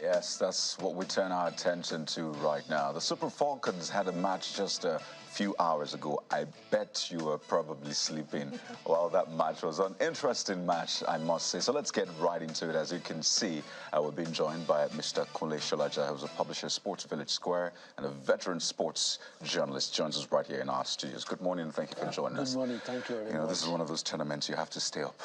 Yes, that's what we turn our attention to right now. The Super Falcons had a match just a few hours ago. I bet you were probably sleeping while that match was on. Interesting match, I must say. So let's get right into it. As you can see, we're being joined by Mr. Kunle Solaja, who's a publisher, Sports Village Square, and a veteran sports journalist. Joins us right here in our studios. Good morning, and thank you for joining us. Good morning, thank you very much. This is one of those tournaments you have to stay up.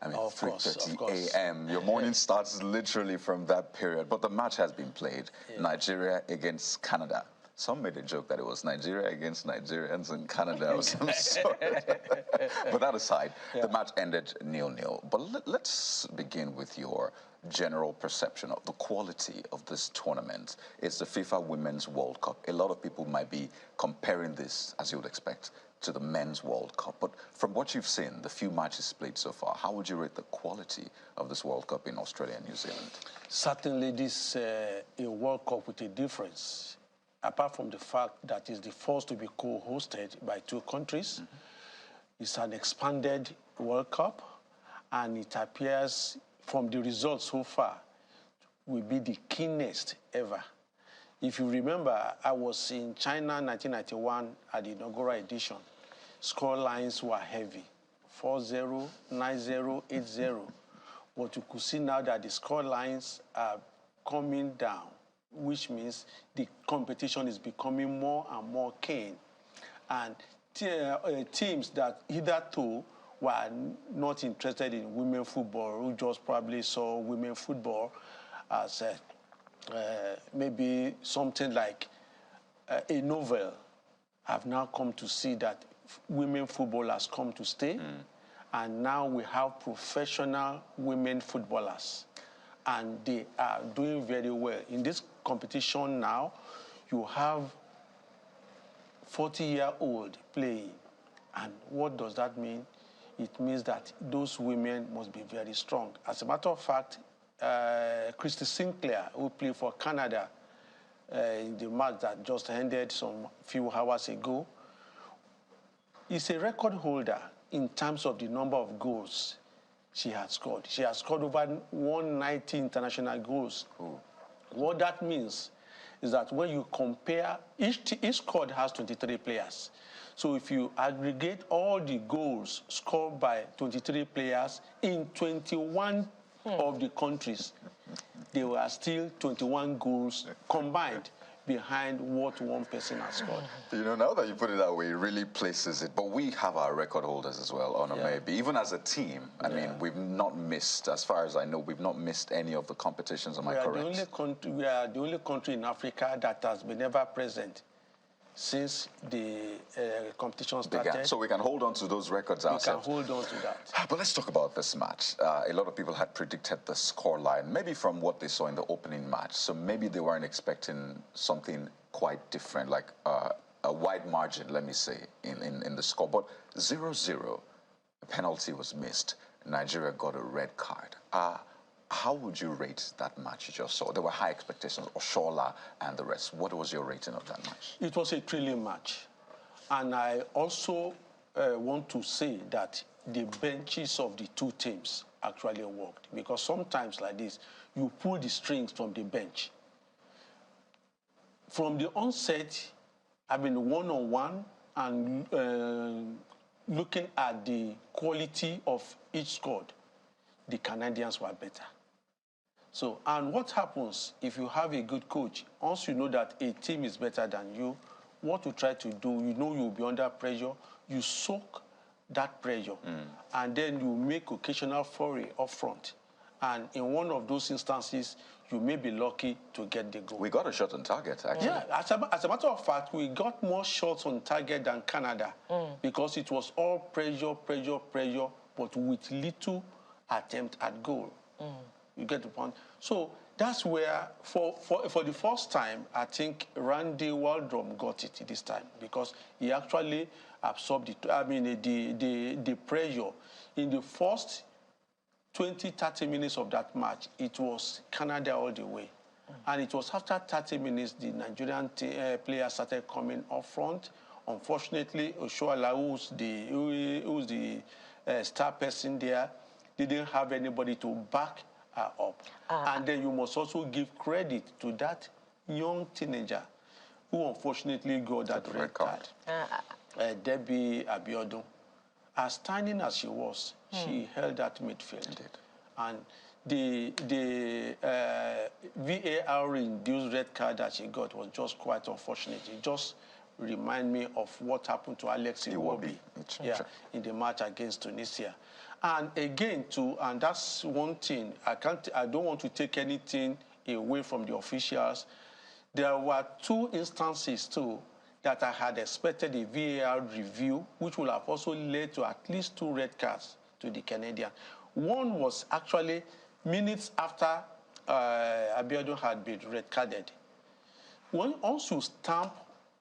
I mean, of 3:30 a.m. Your morning starts literally from that period. But the match has been played. Yeah. Nigeria against Canada. Some made a joke that it was Nigeria against Nigerians in Canada or some sort. But that aside, the match ended 0-0. But let's begin with your general perception of the quality of this tournament. It's the FIFA Women's World Cup. A lot of people might be comparing this, as you would expect, to the Men's World Cup. But from what you've seen, the few matches played so far, how would you rate the quality of this World Cup in Australia and New Zealand? Certainly this is a World Cup with a difference, apart from the fact that it's the first to be co-hosted by two countries. It's an expanded World Cup, and it appears from the results so far will be the keenest ever. If you remember, I was in China 1991 at the inaugural edition. Score lines were heavy, 4-0, 9-0, 8-0. But you could see now that the score lines are coming down, which means the competition is becoming more and more keen. And teams that hitherto were not interested in women football, who just probably saw women football as maybe something like a novel, have now come to see that women football has come to stay. And now we have professional women footballers, and they are doing very well. In this competition now, you have 40-year-old playing. And what does that mean? It means that those women must be very strong. As a matter of fact, Christy Sinclair, who played for Canada in the match that just ended some few hours ago, is a record holder in terms of the number of goals she has scored. She has scored over 190 international goals. What that means is that when you compare, each squad has 23 players. So if you aggregate all the goals scored by 23 players in 21 of the countries, there were still 21 goals combined behind what one person has scored. You know, now that you put it that way, it really places it. But we have our record holders as well, maybe. Even as a team, I mean, we've not missed, as far as I know, we've not missed any of the competitions. Am I correct? We are the only country in Africa that has been ever present since the competition started. So we can hold on to those records ourselves. We can hold on to that. But let's talk about this match. A lot of people had predicted the scoreline, maybe from what they saw in the opening match. So maybe they weren't expecting something quite different, like a wide margin, let me say, in the score. But 0-0, a penalty was missed. Nigeria got a red card. How would you rate that match you just saw? There were high expectations, Oshola and the rest. What was your rating of that match? It was a thrilling match. And I also want to say that the benches of the two teams actually worked. Because sometimes like this, you pull the strings from the bench. From the onset, I've been one-on-one and looking at the quality of each squad, the Canadians were better. So, and what happens if you have a good coach? Once you know that a team is better than you, what you try to do, you know you'll be under pressure, you soak that pressure, and then you make occasional foray up front. And in one of those instances, you may be lucky to get the goal. We got a shot on target, actually. Yeah, as a matter of fact, we got more shots on target than Canada because it was all pressure, but with little attempt at goal. You get the point? So that's where, for the first time, I think Randy Waldrum got it this time because he actually absorbed the pressure. In the first 20-30 minutes of that match, it was Canada all the way. And it was after 30 minutes, the Nigerian players started coming up front. Unfortunately, Oshoala, who's the star person there, didn't have anybody to back are up. And then you must also give credit to that young teenager who unfortunately got that red card. Debbie Abiodun. As tiny as she was, she held that midfield. Indeed. And the VAR-induced red card that she got was just quite unfortunate. It just remind me of what happened to Alex Iwobi in the match against Tunisia. And again, and that's one thing, I don't want to take anything away from the officials. There were 2 instances too that I had expected a VAR review, which would have also led to at least 2 red cards to the Canadian. One was actually minutes after Abiodun had been red carded. Once you stamp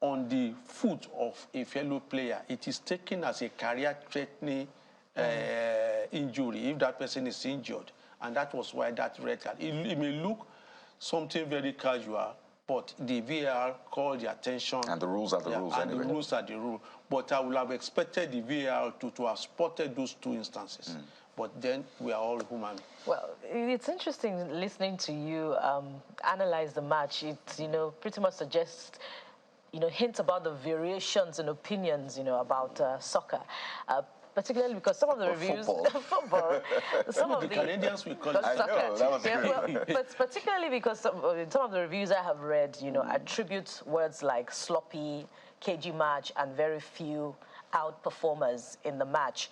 on the foot of a fellow player, it is taken as a career-threatening injury if that person is injured. And that was why that red card. It may look something very casual, but the VAR called the attention. And the rules are the rules anyway. And the rules are the rule. But I would have expected the VAR to have spotted those 2 instances. But then we are all human. Well, it's interesting listening to you analyze the match. It, pretty much suggests, hints about the variations in opinions, about soccer. Particularly because some of the reviews, football, some of the Canadians we call it. I know, that was good. But particularly because some of the reviews I have read, attribute words like sloppy, cagey match, and very few outperformers in the match.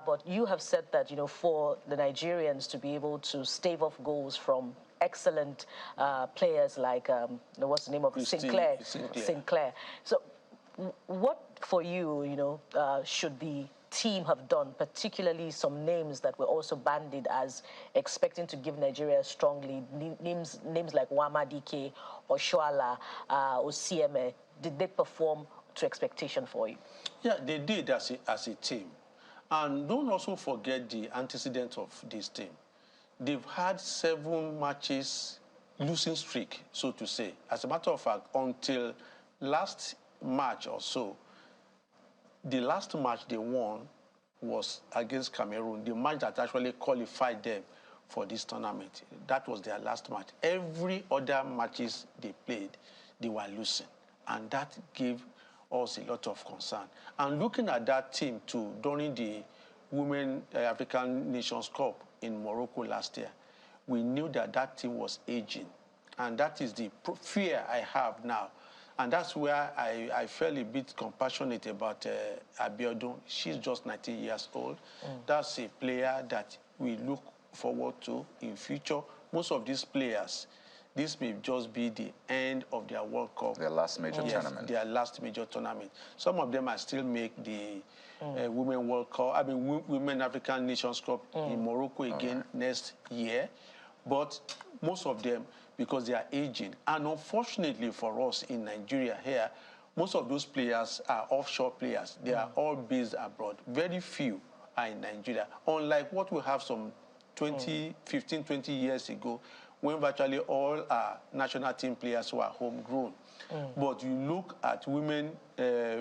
But you have said that, for the Nigerians to be able to stave off goals from excellent players like, what's the name of it? Sinclair. So what for you, should the team have done, particularly some names that were also bandied as expecting to give Nigeria a strong lead, names like Wama Dike, Oshoala, Osieme, did they perform to expectation for you? Yeah, they did as a team. And don't also forget the antecedent of this team. They've had 7 matches losing streak, so to say. As a matter of fact, until last match or so, the last match they won was against Cameroon, the match that actually qualified them for this tournament. That was their last match. Every other matches they played, they were losing. And that gave us a lot of concern. And looking at that team too, during the Women African Nations Cup in Morocco last year, we knew that that team was aging. And that is the fear I have now. And that's where I felt a bit compassionate about Abiodun. She's just 19 years old. That's a player that we look forward to in future. Most of these players, this may just be the end of their World Cup. Their last major tournament. Their last major tournament. Some of them might still make the Women World Cup, Women African Nations Cup in Morocco again next year. But most of them, because they are aging. And unfortunately for us in Nigeria here, most of those players are offshore players. They are all based abroad. Very few are in Nigeria. Unlike what we have some 15, 20 years ago, when virtually all our national team players were homegrown. But you look at women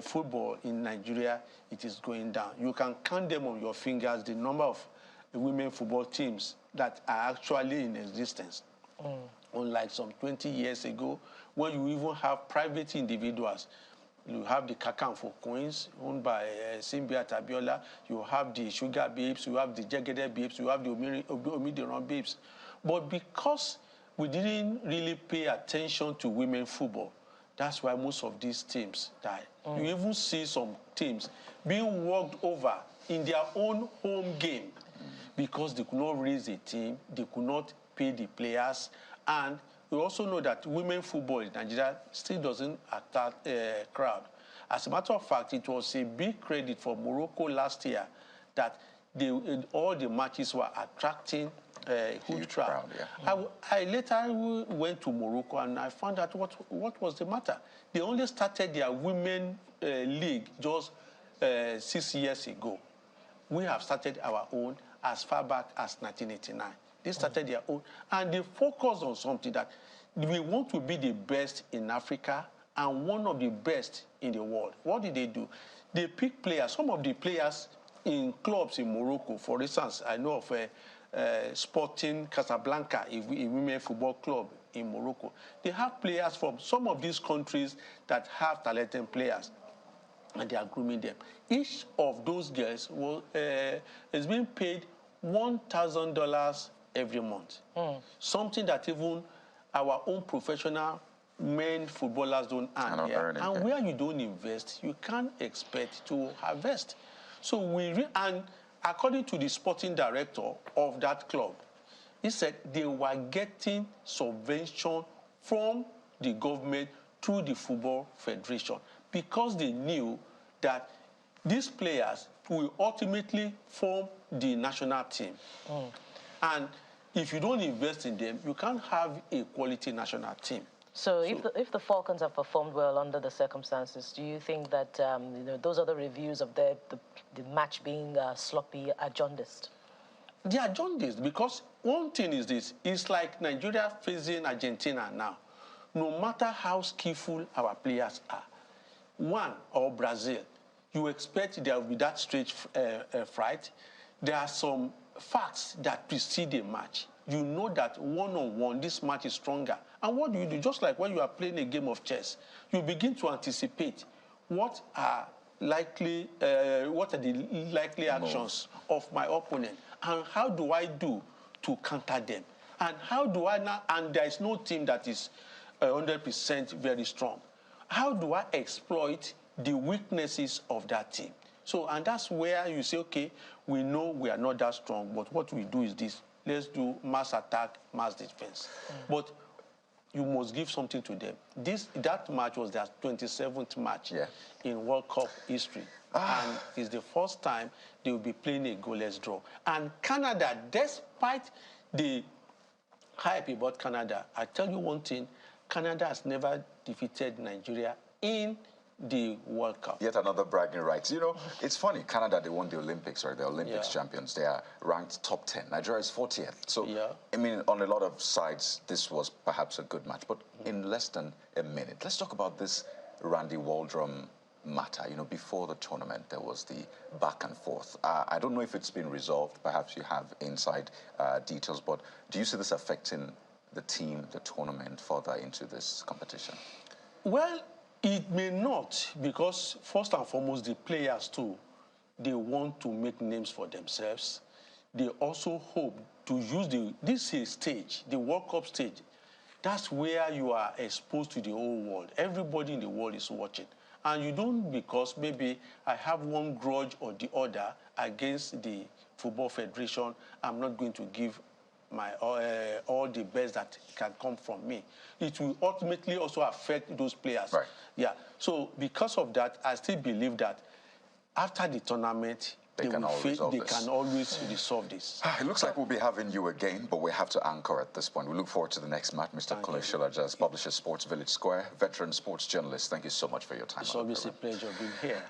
football in Nigeria, it is going down. You can count them on your fingers, the number of women football teams that are actually in existence. Unlike some 20 years ago, when you even have private individuals. You have the Kakanfo Queens, owned by Simbiat Abiola. You have the Sugar Babes. You have the Jegede Babes. You have the Omidiran Babes. But because we didn't really pay attention to women football, that's why most of these teams died. You even see some teams being walked over in their own home game because they could not raise a team, they could not pay the players, and we also know that women football in Nigeria still doesn't attract a crowd. As a matter of fact, it was a big credit for Morocco last year that all the matches were attracting a huge crowd. I later went to Morocco and I found out what was the matter. They only started their women league just 6 years ago. We have started our own as far back as 1989. They started their own, and they focused on something that we want to be the best in Africa and one of the best in the world. What did they do? They picked players. Some of the players in clubs in Morocco, for instance, I know of Sporting Casablanca, a women football club in Morocco. They have players from some of these countries that have talented players, and they are grooming them. Each of those girls is being paid $1,000 every month. Something that even our own professional men footballers don't earn here. And where you don't invest, you can't expect to harvest. So and according to the sporting director of that club, he said they were getting subvention from the government through the Football Federation because they knew that these players will ultimately form the national team. And if you don't invest in them, you can't have a quality national team. So if the Falcons have performed well under the circumstances, do you think that those other reviews of the match being sloppy are jaundiced? They are jaundiced because one thing is this: it's like Nigeria facing Argentina now. No matter how skillful our players are, or Brazil, you expect there will be that stage fright. There are some facts that precede a match. You know that one-on-one, this match is stronger. And what do? Just like when you are playing a game of chess, you begin to anticipate what are the likely actions of my opponent, and how do I do to counter them? And how do I now? And there is no team that is 100% very strong. How do I exploit the weaknesses of that team? So, and that's where you say, okay, we know we are not that strong, but what we do is this: let's do mass attack, mass defense. But you must give something to them. That match was their 27th match in World Cup history. And it's the first time they will be playing a goalless draw. And Canada, despite the hype about Canada, I tell you one thing: Canada has never defeated Nigeria in the World Cup. Yet another bragging rights. You know, it's funny. Canada, they won the Olympics, right? The Olympics champions. They are ranked top 10. Nigeria is 40th. So, I mean, on a lot of sides, this was perhaps a good match. But in less than a minute, let's talk about this Randy Waldrum matter. You know, before the tournament, there was the back and forth. I don't know if it's been resolved. Perhaps you have inside details. But do you see this affecting the team, the tournament, further into this competition? Well, it may not, because first and foremost, the players too, they want to make names for themselves. They also hope to use this stage, the World Cup stage. That's where you are exposed to the whole world. Everybody in the world is watching. And you don't, because maybe I have one grudge or the other against the Football Federation, I'm not going to give my all the best that can come from me. It will ultimately also affect those players. Right. Yeah. So because of that, I still believe that after the tournament, they can always resolve this. It looks like we'll be having you again, but we have to anchor at this point. We look forward to the next match. Mr. Kunle Solaja, publisher, Sports Village Square, veteran sports journalist. Thank you so much for your time. It's always a pleasure being here.